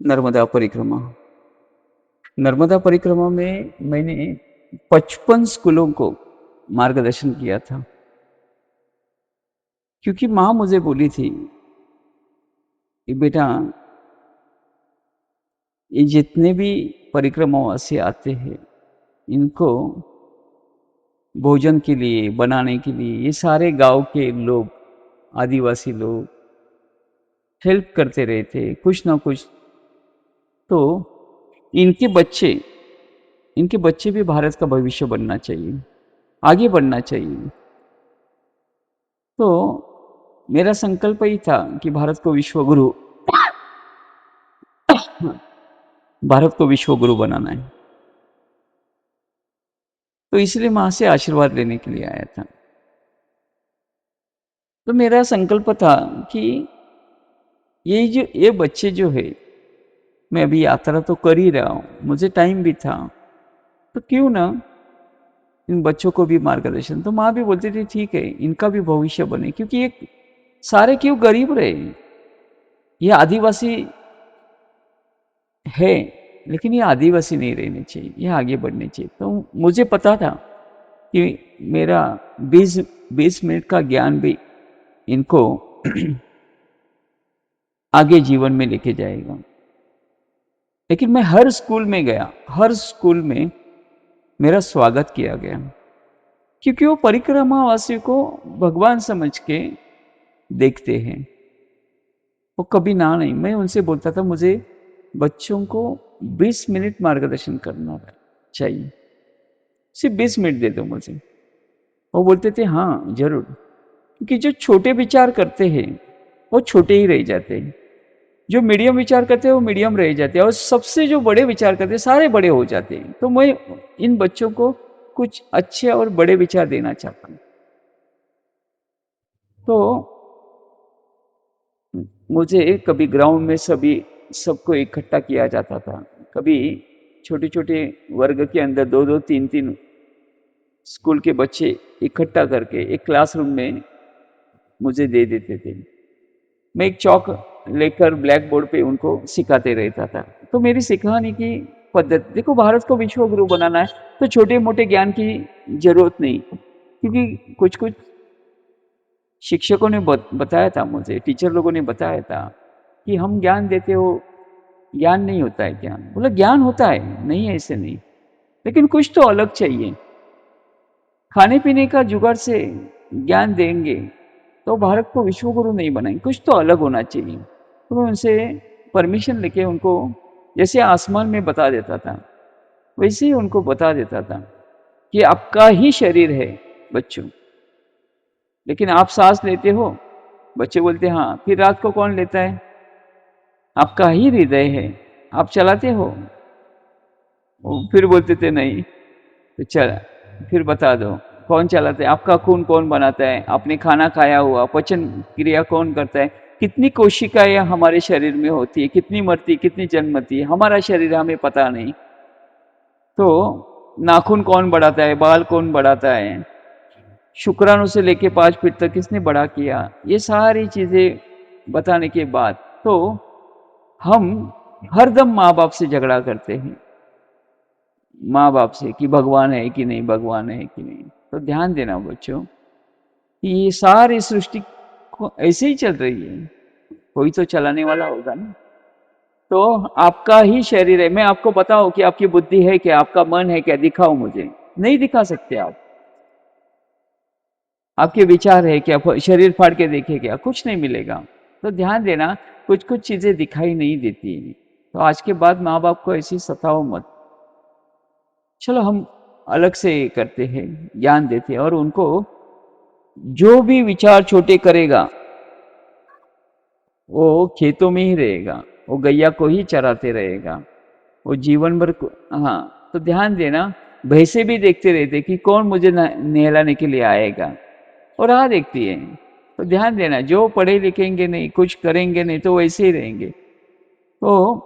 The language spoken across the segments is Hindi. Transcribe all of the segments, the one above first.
नर्मदा परिक्रमा। नर्मदा परिक्रमा में मैंने 55 स्कूलों को मार्गदर्शन किया था। क्योंकि माँ मुझे बोली थी कि बेटा, ये जितने भी परिक्रमावासी आते हैं, इनको भोजन के लिए, बनाने के लिए ये सारे गाँव के लोग, आदिवासी लोग हेल्प करते रहते, कुछ ना कुछ। तो इनके बच्चे इनके बच्चे भी भारत का भविष्य बनना चाहिए, आगे बढ़ना चाहिए। तो मेरा संकल्प ही था कि भारत को विश्व गुरु बनाना है। तो इसलिए माँ से आशीर्वाद लेने के लिए आया था। तो मेरा संकल्प था कि ये बच्चे जो है, मैं अभी यात्रा तो कर ही रहा हूँ, मुझे टाइम भी था, तो क्यों ना इन बच्चों को भी मार्गदर्शन। तो माँ भी बोलती थी ठीक है, इनका भी भविष्य बने, क्योंकि ये सारे क्यों गरीब रहे, ये आदिवासी है, लेकिन ये आदिवासी नहीं रहने चाहिए, ये आगे बढ़ने चाहिए। तो मुझे पता था कि मेरा 20 मिनट का ज्ञान भी इनको आगे जीवन में लेके जाएगा। लेकिन मैं हर स्कूल में गया, हर स्कूल में मेरा स्वागत किया गया, क्योंकि वो परिक्रमावासियों को भगवान समझ के देखते हैं। वो कभी ना नहीं, मैं उनसे बोलता था मुझे बच्चों को 20 मिनट मार्गदर्शन करना चाहिए, सिर्फ 20 मिनट दे दो मुझे। वो बोलते थे हाँ जरूर, क्योंकि जो छोटे विचार करते हैं वो छोटे ही रह जाते हैं, जो मीडियम विचार करते हैं वो मीडियम रह जाते हैं, और सबसे जो बड़े विचार करते हैं सारे बड़े हो जाते हैं। तो मैं इन बच्चों को कुछ अच्छे और बड़े विचार देना चाहता हूँ। तो मुझे कभी ग्राउंड में सबको इकट्ठा किया जाता था, कभी छोटे छोटे वर्ग के अंदर दो दो तीन तीन स्कूल के बच्चे इकट्ठा करके एक क्लासरूम में मुझे दे देते थे। मैं एक चौक लेकर ब्लैक बोर्ड पे उनको सिखाते रहता था। तो मेरी सिखाने की पद्धति देखो, भारत को विश्व गुरु बनाना है तो छोटे मोटे ज्ञान की जरूरत नहीं, क्योंकि कुछ कुछ शिक्षकों ने बताया था मुझे, टीचर लोगों ने बताया था कि हम ज्ञान देते हो, ज्ञान नहीं होता है ज्ञान। बोला ज्ञान होता है, नहीं है ऐसे नहीं, लेकिन कुछ तो अलग चाहिए। खाने पीने का जुगाड़ से ज्ञान देंगे तो भारत को विश्व गुरु नहीं बनाएंगे, कुछ तो अलग होना चाहिए। तो मैं उनसे परमिशन लेके उनको जैसे आसमान में बता देता था, वैसे ही उनको बता देता था कि आपका ही शरीर है बच्चों, लेकिन आप सांस लेते हो। बच्चे बोलते हाँ, फिर रात को कौन लेता है? आपका ही हृदय है, आप चलाते हो। वो फिर बोलते थे नहीं, तो चल फिर बता दो कौन चलाता है, आपका खून कौन बनाता है, आपने खाना खाया हुआ पचन क्रिया कौन करता है, कितनी कोशिकाएं हमारे शरीर में होती है, कितनी मरती कितनी जन्मती है, हमारा शरीर हमें पता नहीं। तो नाखून कौन बढ़ाता है, बाल कौन बढ़ाता है, शुक्राणु से लेके 5 फीट तक किसने बड़ा किया, ये सारी चीजें बताने के बाद तो हम हरदम माँ बाप से झगड़ा करते हैं, माँ बाप से कि भगवान है कि नहीं, भगवान है कि नहीं। तो ध्यान देना बच्चों कि ये सारी सृष्टि को ऐसे ही चल रही है, कोई तो चलाने वाला होगा ना। तो आपका ही शरीर है, मैं आपको बताऊं कि आपकी बुद्धि है क्या, आपका मन है क्या, दिखाओ मुझे, नहीं दिखा सकते आप। आपके विचार है क्या, शरीर फाड़ के देखे क्या, कुछ नहीं मिलेगा। तो ध्यान देना, कुछ कुछ चीजें दिखाई नहीं देती। तो आज के बाद माँ बाप को ऐसी सताओ मत। चलो हम अलग से करते हैं, ज्ञान देते हैं, और उनको जो भी विचार छोटे करेगा वो खेतों में ही रहेगा, वो गैया को ही चराते रहेगा, वो जीवन भर हाँ। तो ध्यान देना, भैंसे भी देखते रहते कि कौन मुझे नहलाने के लिए आएगा, और राह देखती है। तो ध्यान देना, जो पढ़े लिखेंगे नहीं, कुछ करेंगे नहीं, तो वैसे ही रहेंगे। तो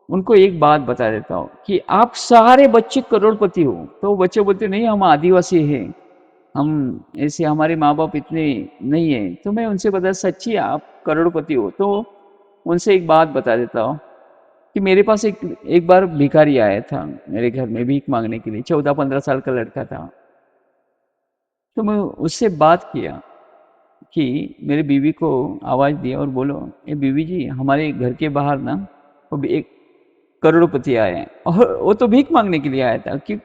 उनको एक बात बता देता हूँ कि आप सारे बच्चे करोड़पति हो। तो बच्चे बोलते नहीं हम आदिवासी हैं, हम ऐसे, हमारे माँ बाप इतने नहीं है। तो मैं उनसे बता, सच्ची आप करोड़पति हो। तो उनसे एक बात बता देता हूँ कि मेरे पास एक एक बार भिखारी आया था मेरे घर में भीख मांगने के लिए, 14-15 साल का लड़का था। तो मैं उससे बात किया कि मेरी बीवी को आवाज दिया और बोलो, ये बीवी जी, हमारे घर के बाहर ना वो भी एक करोड़पति आए हैं, और वो तो भीख मांगने के लिए आया था कि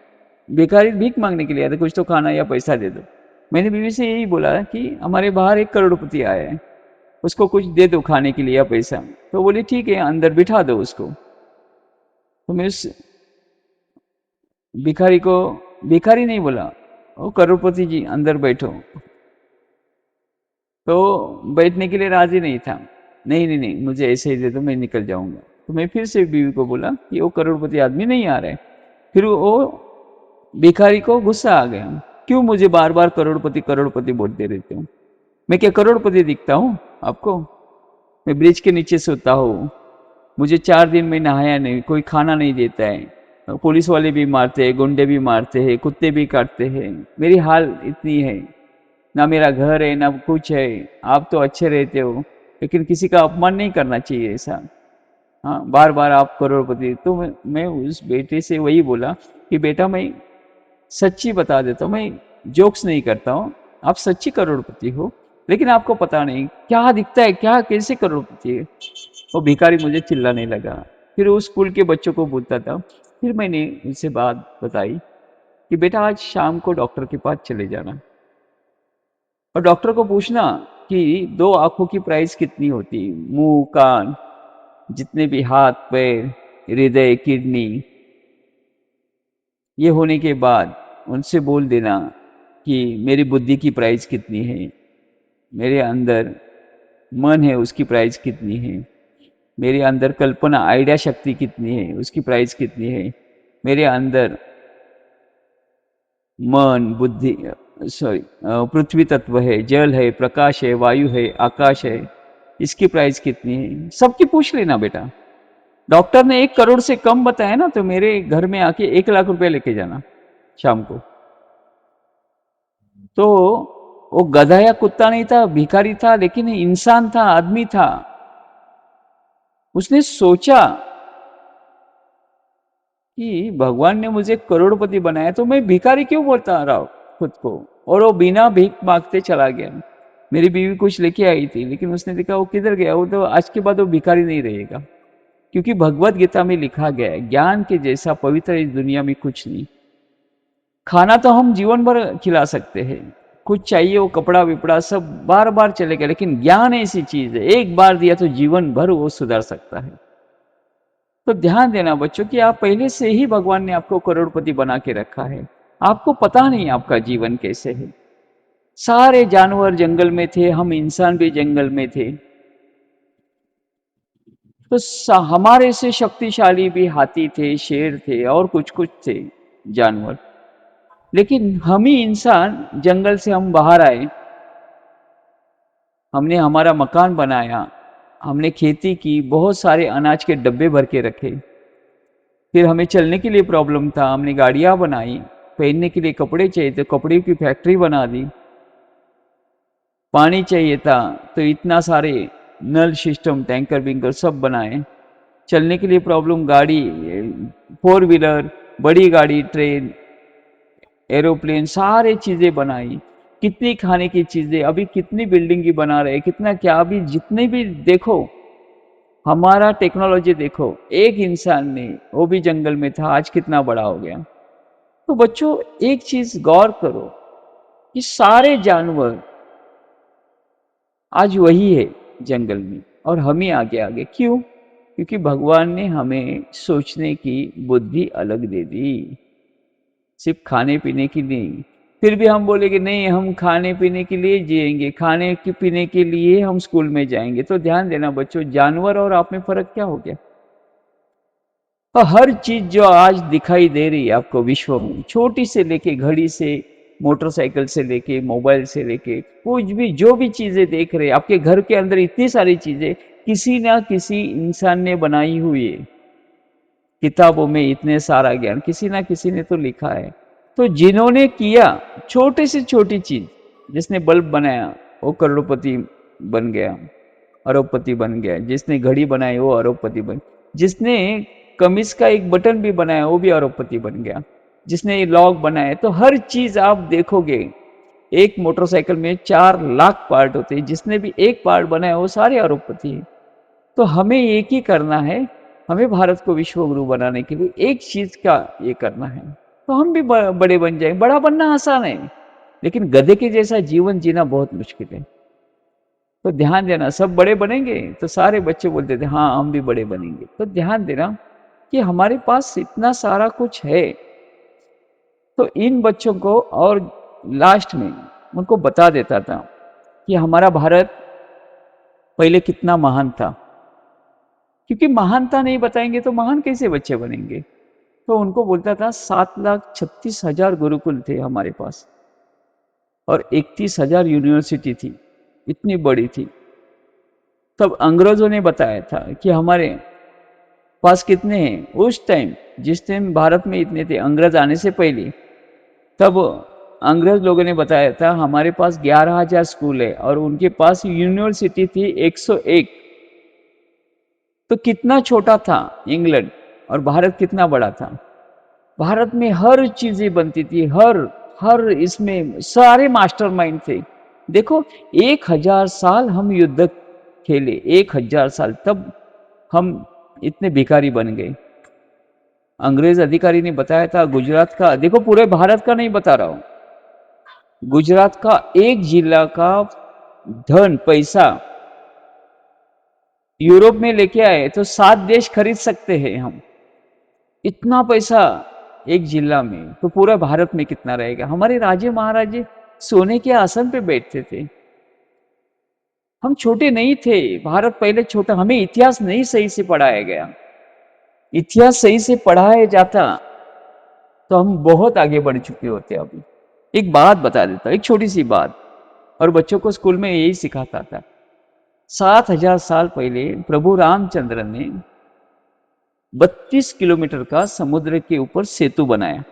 भिखारी भीख मांगने के लिए आया था, कुछ तो खाना या पैसा दे दो। मैंने बीवी से यही बोला कि हमारे बाहर एक करोड़पति आया है, उसको कुछ दे दो खाने के लिए या पैसा। तो बोली ठीक है, अंदर बिठा दो उसको। तो मैं उस भिखारी को, भिखारी नहीं बोला, ओ करोड़पति जी अंदर बैठो। तो बैठने के लिए राजी नहीं था। नहीं नहीं नहीं, मुझे ऐसे ही दे दो, मैं निकल जाऊंगा। तो मैं फिर से बीवी को बोला कि वो करोड़पति आदमी नहीं आ रहे। फिर वो भिखारी को गुस्सा आ गया, क्यों मुझे बार बार करोड़पति करोड़पति बोलते रहते हो? मैं क्या करोड़पति दिखता हूँ आपको? मैं ब्रिज के नीचे सोता हूँ, मुझे 4 दिन में नहाया नहीं, कोई खाना नहीं देता है, पुलिस वाले भी मारते हैं, गुंडे भी मारते हैं, कुत्ते भी काटते हैं, मेरी हाल इतनी है, ना मेरा घर है ना कुछ है। आप तो अच्छे रहते हो, लेकिन किसी का अपमान नहीं करना चाहिए ऐसा। हाँ, बार बार आप करोड़पति। तो मैं उस बेटे से वही बोला कि बेटा, मैं सच्ची बता देता हूँ, मैं जोक्स नहीं करता हूँ, आप सच्ची करोड़पति हो, लेकिन आपको पता नहीं क्या दिखता है, क्या कैसे करोड़पति है। वो भिखारी मुझे चिल्लाने लगा। फिर वो स्कूल के बच्चों को बोलता था। फिर मैंने उनसे बात बताई कि बेटा, आज शाम को डॉक्टर के पास चले जाना, और डॉक्टर को पूछना कि 2 आंखों की प्राइस कितनी होती, मुंह कान जितने भी हाथ पैर हृदय किडनी, ये होने के बाद उनसे बोल देना कि मेरी बुद्धि की प्राइस कितनी है, मेरे अंदर मन है उसकी प्राइस कितनी है, मेरे अंदर कल्पना आइडिया शक्ति कितनी है उसकी प्राइस कितनी है, मेरे अंदर मन बुद्धि सॉरी पृथ्वी तत्व है, जल है, प्रकाश है, वायु है, आकाश है, इसकी प्राइस कितनी है, सबकी पूछ लेना बेटा। डॉक्टर ने 1 करोड़ से कम बताया ना, तो मेरे घर में आके 1 लाख रुपए लेके जाना शाम को। तो वो गधा या कुत्ता नहीं था, भिखारी था, लेकिन इंसान था, आदमी था। उसने सोचा कि भगवान ने मुझे करोड़पति बनाया, तो मैं भिखारी क्यों बोलता रहा खुद को। और वो बिना भीख मांगते चला गया। मेरी बीवी कुछ लेके आई थी, लेकिन उसने देखा वो किधर गया, वो तो आज के बाद वो भिखारी नहीं रहेगा। क्योंकि भगवत गीता में लिखा गया है, ज्ञान के जैसा पवित्र इस दुनिया में कुछ नहीं। खाना तो हम जीवन भर खिला सकते हैं, कुछ चाहिए वो कपड़ा विपड़ा सब बार बार चलेगा, लेकिन ज्ञान ऐसी चीज है, एक बार दिया तो जीवन भर वो सुधर सकता है। तो ध्यान देना बच्चों कि आप पहले से ही भगवान ने आपको करोड़पति बना के रखा है। आपको पता नहीं आपका जीवन कैसे है। सारे जानवर जंगल में थे, हम इंसान भी जंगल में थे। तो हमारे से शक्तिशाली भी हाथी थे, शेर थे, और कुछ कुछ थे जानवर। लेकिन हम ही इंसान जंगल से हम बाहर आए, हमने हमारा मकान बनाया, हमने खेती की, बहुत सारे अनाज के डब्बे भर के रखे। फिर हमें चलने के लिए प्रॉब्लम था, हमने गाड़ियां बनाई। पहनने के लिए कपड़े चाहिए थे, कपड़े की फैक्ट्री बना दी। पानी चाहिए था, तो इतना सारे नल सिस्टम, टैंकर बिंकर सब बनाए। चलने के लिए प्रॉब्लम, गाड़ी, 4 व्हीलर, बड़ी गाड़ी, ट्रेन, एरोप्लेन, सारे चीजें बनाई। कितनी खाने की चीजें, अभी कितनी बिल्डिंग की बना रहे, कितना क्या, अभी जितने भी देखो हमारा टेक्नोलॉजी देखो। एक इंसान ने, वो भी जंगल में था, आज कितना बड़ा हो गया। तो बच्चों एक चीज गौर करो कि सारे जानवर आज वही है जंगल में, और हम ही आगे आगे क्यों? क्योंकि भगवान ने हमें सोचने की बुद्धि अलग दे दी, सिर्फ खाने पीने की नहीं। फिर भी हम बोलेंगे नहीं, हम खाने पीने के लिए जिएंगे, खाने के पीने के लिए हम स्कूल में जाएंगे। तो ध्यान देना बच्चों, जानवर और आप में फर्क क्या हो गया? और हर चीज जो आज दिखाई दे रही है आपको विश्व में, छोटी से लेके घड़ी से, मोटरसाइकिल से लेके, मोबाइल से लेके, कुछ भी जो भी चीजें देख रहे हैं आपके घर के अंदर, इतनी सारी चीजें किसी ना किसी इंसान ने बनाई हुई है। किताबों में इतने सारा ज्ञान किसी ना किसी ने तो लिखा है। तो जिन्होंने किया छोटे से छोटी चीज, जिसने बल्ब बनाया वो करोड़पति बन गया, अरबपति बन गया। जिसने घड़ी बनाई वो अरबपति बन। जिसने कमीज का एक बटन भी बनाया वो भी अरबपति बन गया। जिसने ये लॉक बनाया, तो हर चीज आप देखोगे, एक मोटरसाइकिल में 4 लाख पार्ट होते हैं, जिसने भी एक पार्ट बनाया वो सारे अरबपति हैं। तो हमें एक ही करना है, हमें भारत को विश्व गुरु बनाने के लिए एक चीज का ये करना है, तो हम भी बड़े बन जाएंगे। बड़ा बनना आसान है, लेकिन गधे के जैसा जीवन जीना बहुत मुश्किल है। तो ध्यान देना, सब बड़े बनेंगे तो सारे बच्चे बोलते थे हाँ हम भी बड़े बनेंगे। तो ध्यान देना कि हमारे पास इतना सारा कुछ है, तो इन बच्चों को, और लास्ट में उनको बता देता था कि हमारा भारत पहले कितना महान था। क्योंकि महानता नहीं बताएंगे तो महान कैसे बच्चे बनेंगे। तो उनको बोलता था 7,36,000 गुरुकुल थे हमारे पास, और 31,000 यूनिवर्सिटी थी, इतनी बड़ी थी। तब अंग्रेजों ने बताया था कि हमारे पास कितने हैं उस टाइम, जिस टाइम भारत में इतने थे अंग्रेज आने से पहले। तब अंग्रेज लोगों ने बताया था हमारे पास 11,000 स्कूल है, और उनके पास यूनिवर्सिटी थी 101। तो कितना छोटा था इंग्लैंड, और भारत कितना बड़ा था। भारत में हर चीजें बनती थी, हर हर इसमें सारे मास्टरमाइंड थे। देखो, 1,000 साल हम युद्ध खेले, 1,000 साल, तब हम इतने भिखारी बन गए। अंग्रेज अधिकारी ने बताया था गुजरात का, देखो पूरे भारत का नहीं बता रहा हूं, गुजरात का एक जिला का धन पैसा यूरोप में लेके आए तो 7 देश खरीद सकते हैं हम। इतना पैसा एक जिला में, तो पूरा भारत में कितना रहेगा। हमारे राजे महाराजे सोने के आसन पे बैठते थे। हम छोटे नहीं थे, भारत पहले छोटा, हमें इतिहास नहीं सही से पढ़ाया गया। इतिहास सही से पढ़ाया जाता तो हम बहुत आगे बढ़ चुके होते अभी। एक बात बता देता, एक छोटी सी बात, और बच्चों को स्कूल में यही सिखाता था। 7,000 साल पहले प्रभु रामचंद्र ने 32 किलोमीटर का समुद्र के ऊपर सेतु बनाया,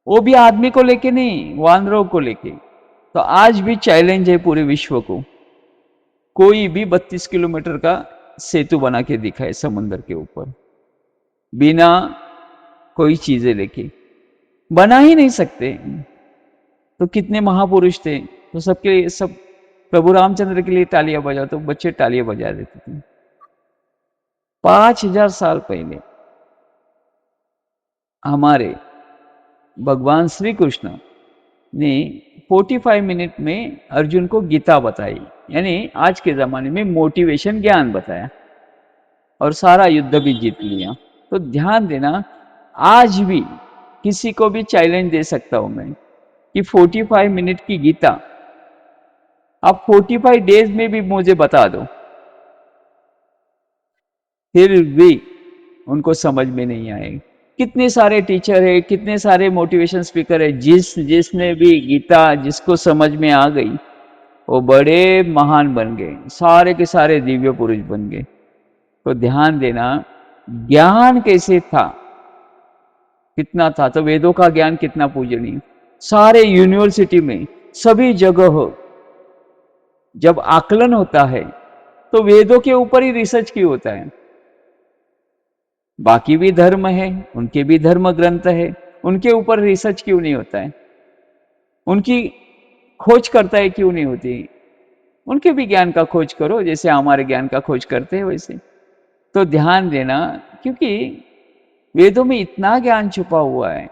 वो भी आदमी को लेके नहीं, वानरों को लेके। तो आज भी चैलेंज है पूरे विश्व को, कोई भी 32 किलोमीटर का सेतु बना के दिखाए समुद्र के ऊपर, बिना कोई चीजें लेके। बना ही नहीं सकते। तो कितने महापुरुष थे, तो सबके लिए, सब प्रभु रामचंद्र के लिए तालियां बजाओ, तो बच्चे तालियां बजा देते थे। 5,000 साल पहले हमारे भगवान श्री कृष्ण ने 45 मिनट में अर्जुन को गीता बताई, यानी आज के जमाने में मोटिवेशन ज्ञान बताया, और सारा युद्ध भी जीत लिया। तो ध्यान देना, आज भी किसी को भी चैलेंज दे सकता हूं मैं कि 45 मिनट की गीता आप 45 डेज में भी मुझे बता दो, फिर भी उनको समझ में नहीं आएगी। कितने सारे टीचर है, कितने सारे मोटिवेशन स्पीकर है, जिसने भी गीता जिसको समझ में आ गई वो बड़े महान बन गए, सारे के सारे दिव्य पुरुष बन गए। तो ध्यान देना, ज्ञान कैसे था, कितना था, तो वेदों का ज्ञान कितना पूजनीय। सारे यूनिवर्सिटी में सभी जगह जब आकलन होता है तो वेदों के ऊपर ही रिसर्च क्यों होता है। बाकी भी धर्म है, उनके भी धर्म ग्रंथ है, उनके ऊपर रिसर्च क्यों नहीं होता है, उनकी खोज करता है क्यों नहीं होती। उनके भी ज्ञान का खोज करो, जैसे हमारे ज्ञान का खोज करते हैं वैसे। तो ध्यान देना, क्योंकि वेदों में इतना ज्ञान छुपा हुआ है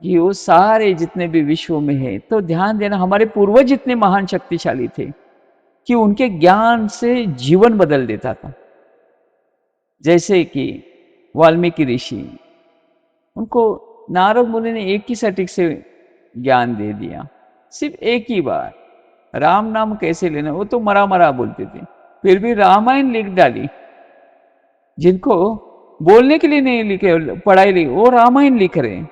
कि वो सारे जितने भी विश्व में है। तो ध्यान देना, हमारे पूर्वज इतने महान शक्तिशाली थे कि उनके ज्ञान से जीवन बदल देता था। जैसे कि वाल्मीकि ऋषि, उनको नारद मुनि ने एक ही सटीक से ज्ञान दे दिया, सिर्फ एक ही बार, राम नाम कैसे लेना। वो तो मरा मरा बोलते थे, फिर भी रामायण लिख डाली। जिनको बोलने के लिए नहीं लिखे, पढ़ाई लिखी, वो रामायण लिख रहे,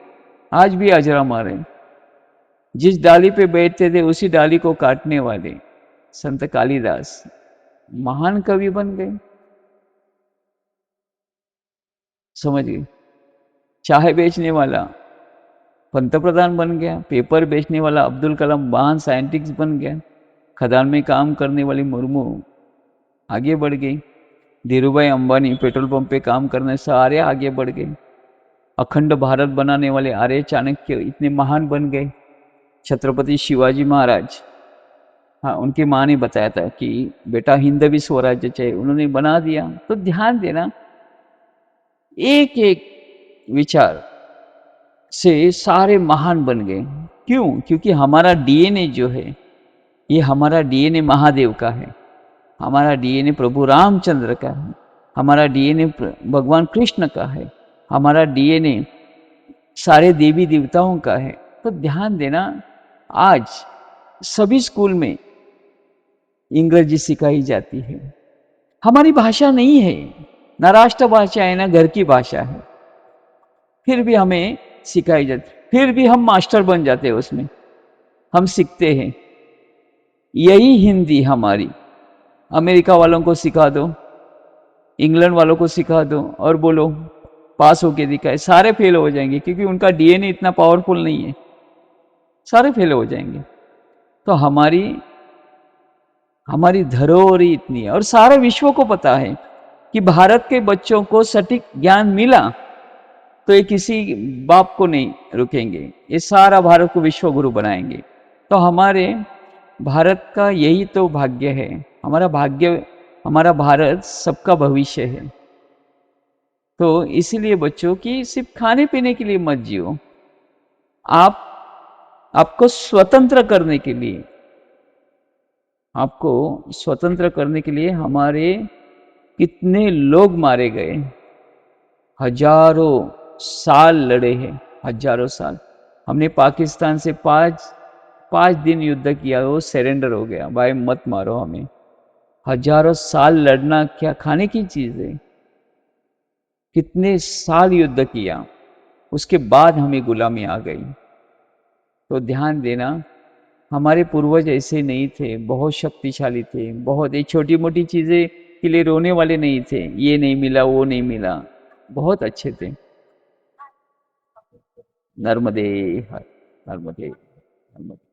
आज भी अजरा मारे। जिस डाली पे बैठते थे उसी डाली को काटने वाले संत कालिदास महान कवि बन गए। समझ गए। चाय बेचने वाला पंतप्रधान बन गया, पेपर बेचने वाला अब्दुल कलाम महान साइंटिस्ट बन गया, खदान में काम करने वाली मुर्मू आगे बढ़ गई। धीरूभाई अंबानी पेट्रोल पंप पे काम करने सारे आगे बढ़ गए। अखंड भारत बनाने वाले आर्य चाणक्य इतने महान बन गए। छत्रपति शिवाजी महाराज, हाँ, उनकी माँ ने बताया था कि बेटा हिंदवी स्वराज्य चाहिए, उन्होंने बना दिया। तो ध्यान देना, एक एक विचार से सारे महान बन गए। क्यों? क्योंकि हमारा डीएनए जो है, ये हमारा डीएनए महादेव का है, हमारा डीएनए प्रभु रामचंद्र का है, हमारा डीएनए भगवान कृष्ण का है, हमारा डीएनए सारे देवी देवताओं का है। तो ध्यान देना, आज सभी स्कूल में इंग्रजी सिखाई जाती है। हमारी भाषा नहीं है, ना राष्ट्रभाषा है, ना घर की भाषा है, फिर भी हमें सिखाई जाती, फिर भी हम मास्टर बन जाते हैं उसमें, हम सीखते हैं। यही हिंदी हमारी अमेरिका वालों को सिखा दो, इंग्लैंड वालों को सिखा दो और बोलो पास होके दिखाए, सारे फेल हो जाएंगे, क्योंकि उनका डीएनए इतना पावरफुल नहीं है, सारे फेल हो जाएंगे। तो हमारी हमारी धरोहर ही इतनी है, और सारे विश्व को पता है कि भारत के बच्चों को सटीक ज्ञान मिला तो ये किसी बाप को नहीं रुकेंगे, ये सारा भारत को विश्व गुरु बनाएंगे। तो हमारे भारत का यही तो भाग्य है, हमारा भाग्य, हमारा भारत सबका भविष्य है। तो इसीलिए बच्चों की सिर्फ खाने पीने के लिए मत जियो, आप आपको स्वतंत्र करने के लिए, आपको स्वतंत्र करने के लिए हमारे कितने लोग मारे गए, हजारों साल लड़े हैं, हजारों साल। हमने पाकिस्तान से पांच दिन युद्ध किया, वो सरेंडर हो गया, भाई मत मारो हमें। हजारों साल लड़ना क्या खाने की चीज है? कितने साल युद्ध किया, उसके बाद हमें गुलामी आ गई। तो ध्यान देना, हमारे पूर्वज ऐसे नहीं थे, बहुत शक्तिशाली थे, बहुत, ये छोटी मोटी चीजें के लिए रोने वाले नहीं थे, ये नहीं मिला वो नहीं मिला, बहुत अच्छे थे। नर्मदे हर, नर्मदे, नर्मदे।